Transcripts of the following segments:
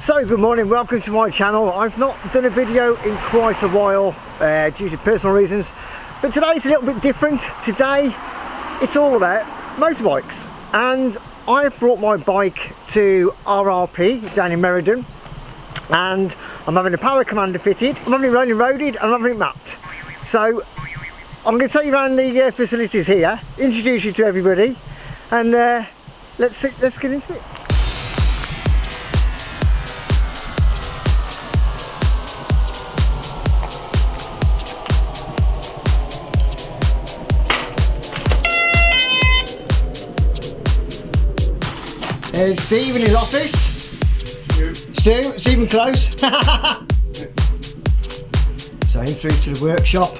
So good morning, welcome to my channel. I've not done a video in quite a while due to personal reasons, but today's a little bit different. Today it's all about motorbikes, and I've brought my bike to RRP down in Meriden, and I'm having a power commander fitted, I'm having it rolling roaded, and I'm having it mapped. So I'm going to take you around the facilities here, introduce you to everybody, and let's get into it. There's Steve in his office. Stu, Stephen Close. So in through to the workshop,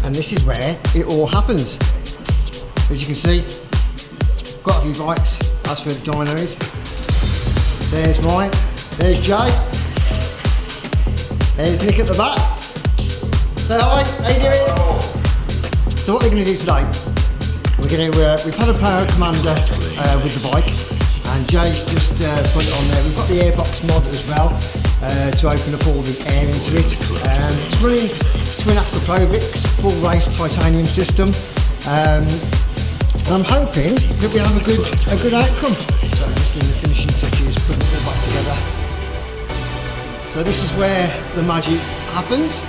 and this is where it all happens. As you can see, got a few bikes. That's where the dyno is. There's mine. There's Jay. There's Nick at the back. Say hi. How you doing? So what they're going to do today? We're going to. We've had a power commander with the bike, and Jay's just put it on there. We've got the airbox mod as well to open up all the air into it. It's running twin Aprilia full race titanium system, and I'm hoping that we have a good outcome. So just in the finishing touches, putting it all back together. So this is where the magic happens.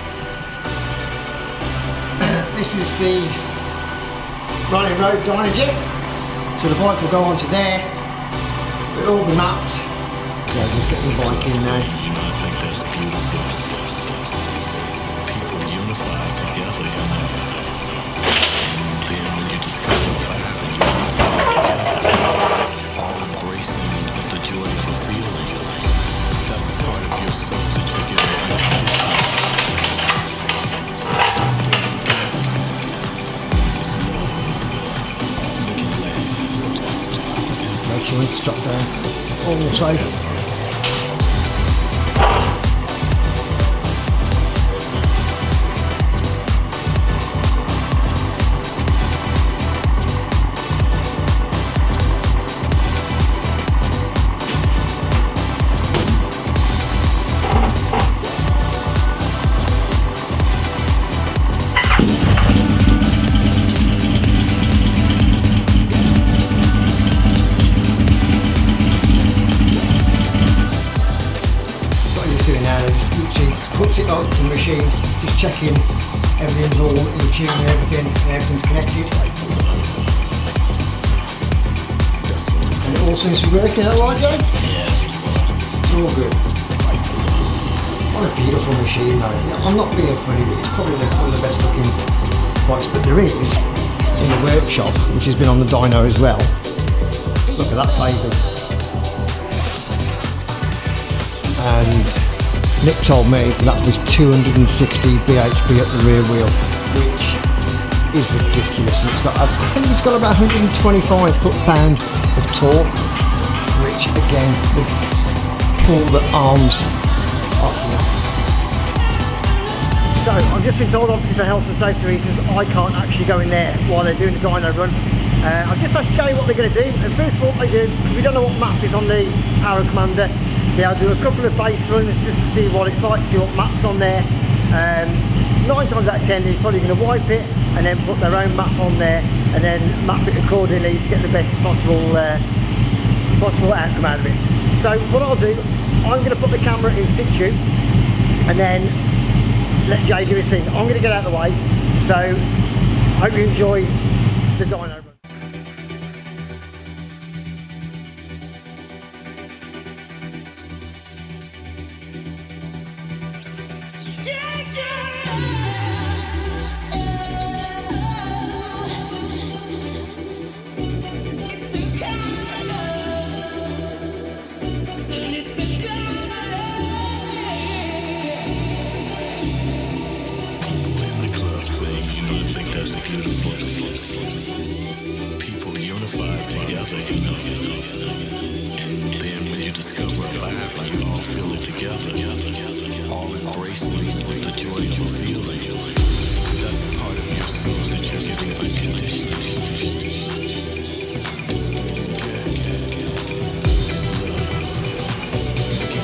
This is the running road dyno jet. So the bike will go onto there. It'll all be mapped. So let's get the bike in now. I think that's beautiful. People unify together, you know. And then when you discover what happened, you all feel together, all embracing the joy of a feeling. That's a part of yourself that you're giving unconditional. It's love. Make it last forever. Make sure it's dropped down. All safe. Puts it up to the machine, just checking everything's all in tune and everything's connected. And it all seems to be working, is that right, Joe? Yeah. It's all good. What a beautiful machine though. I'm not being funny, but it's probably one of the best looking bikes, but there is, in the workshop, which has been on the dyno as well. Look at that pavement. And Nick told me that was 260 bhp at the rear wheel, which is ridiculous. It's got, I think it's got about 125 foot-pound of torque, which again would pull the arms off you. So I've just been told, obviously for health and safety reasons, I can't actually go in there while they're doing the dyno run. I've just asked Jay what they're going to do, and first of all they do, because we don't know what map is on the power commander, they'll do a couple of base runs just to see what it's like, see what map's on there. 9 times out of 10 they're probably going to wipe it and then put their own map on there and then map it accordingly to get the best possible outcome out of it. So what I'll do, I'm going to put the camera in situ and then let Jay do his thing. I'm going to get out of the way, so I hope you enjoy the dyno run. People unified together, you know. And then when you discover a vibe, you all feel it together, all embracing the joy of a feeling. That's a part of yourself that you're giving unconditionally. It's love. Make it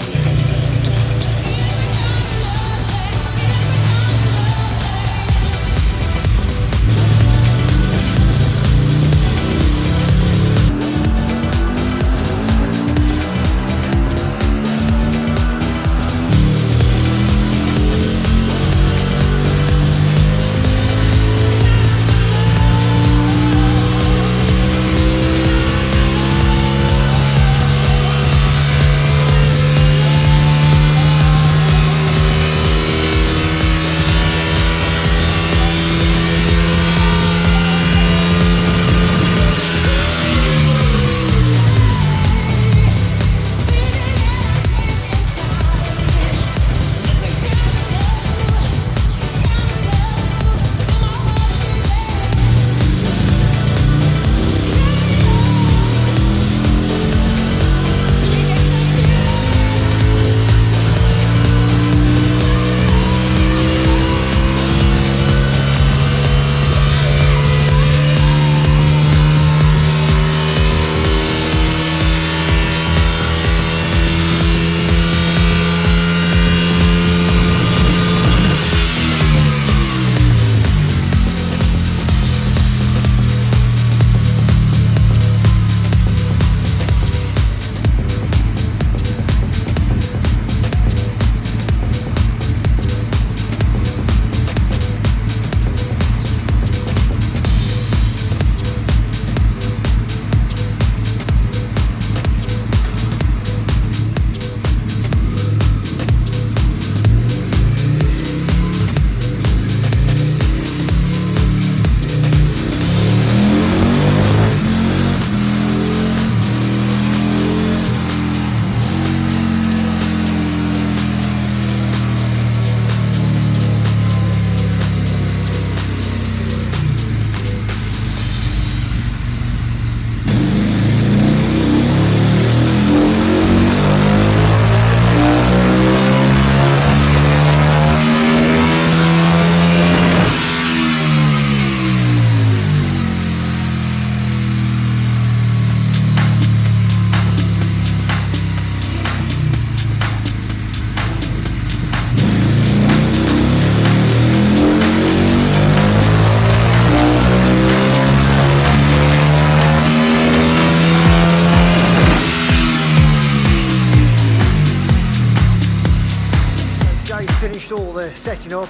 finished all the setting up.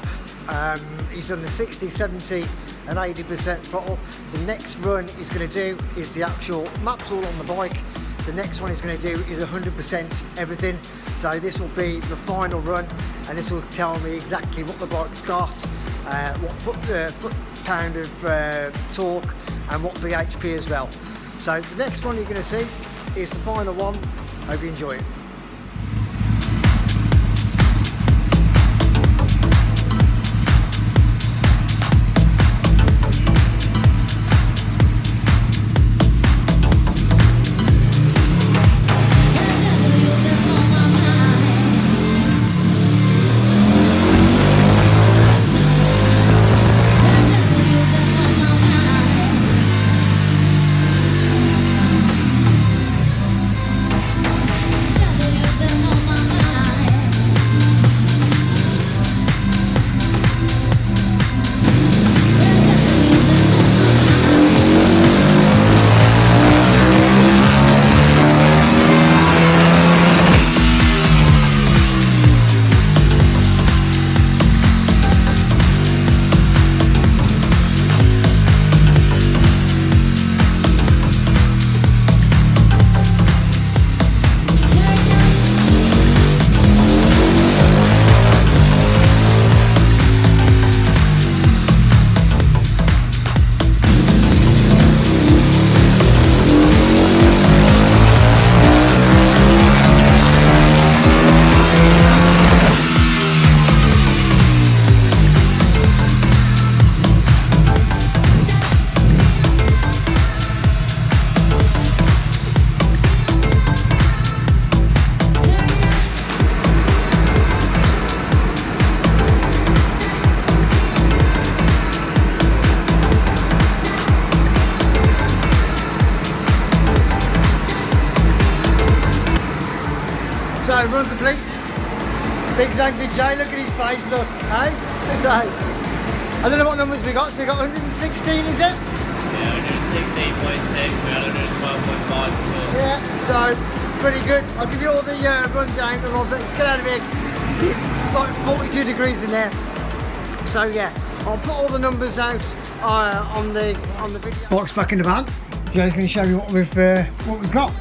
He's done the 60, 70 and 80% throttle. The next run he's going to do is the actual maps all on the bike. The next one he's going to do is 100% everything. So this will be the final run, and this will tell me exactly what the bike's got, what foot-pound of torque, and what the HP as well. So the next one you're going to see is the final one. Hope you enjoy it. So run complete. Big thanks to Jay, look at his face, look, hey? So, I don't know what numbers we got, so we got 116, is it? Yeah, 116.6, we had 112.5 before. Yeah, so pretty good. I'll give you all the rundown, but let's get out of here. It's like 42 degrees in there. So yeah, I'll put all the numbers out on the video. Box back in the van. Jay's going to show you what we've got.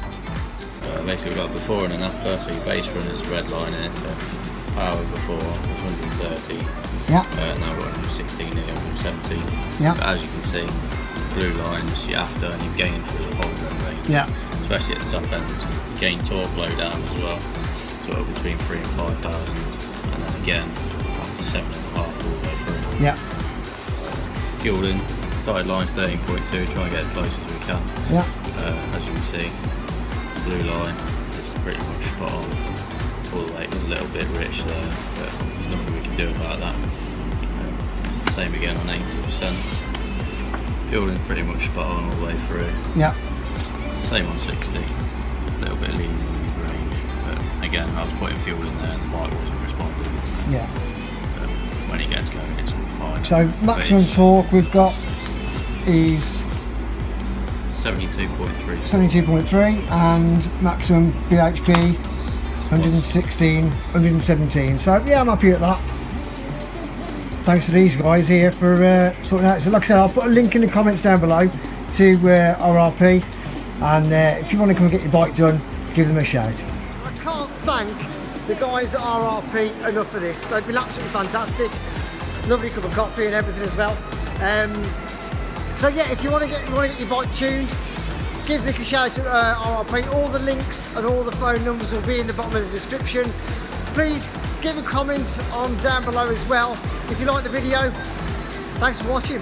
Basically we've got before and an after, so your base run is red line here, so power before was 130, yeah. Now we're 116 nearly 117, yeah. But as you can see, blue lines, you're after and you've gained through the whole runway, yeah. Especially at the top end, you gain torque low down as well, sort of between 3,000 and 5,000, and then again up to 7.5 all the way through. Yeah. Fueling, dotted lines 13.2, try and get as close as we can. Yeah. As you can see, blue line is pretty much spot on all the way. It was a little bit rich there, but there's nothing we can do about that. Same again on 80%. Fueling pretty much spot on all the way through. Yeah. Same on 60. A little bit leaning in the range, but again, I was putting fuel in there and the bike wasn't responding. So, yeah. When it gets going, it's all fine. So maximum torque we've got is 72.3 and maximum bhp 116, 117. So yeah, I'm happy at that. Thanks to these guys here for sorting out. So like I said, I'll put a link in the comments down below to RRP, and if you want to come and get your bike done, give them a shout. I can't thank the guys at RRP enough for this. They've been absolutely fantastic. Lovely cup of coffee and everything as well. So yeah, if you want to get your bike tuned, give Nick a shout at RRP. All the links and all the phone numbers will be in the bottom of the description. Please give a comment on down below as well if you like the video. Thanks for watching.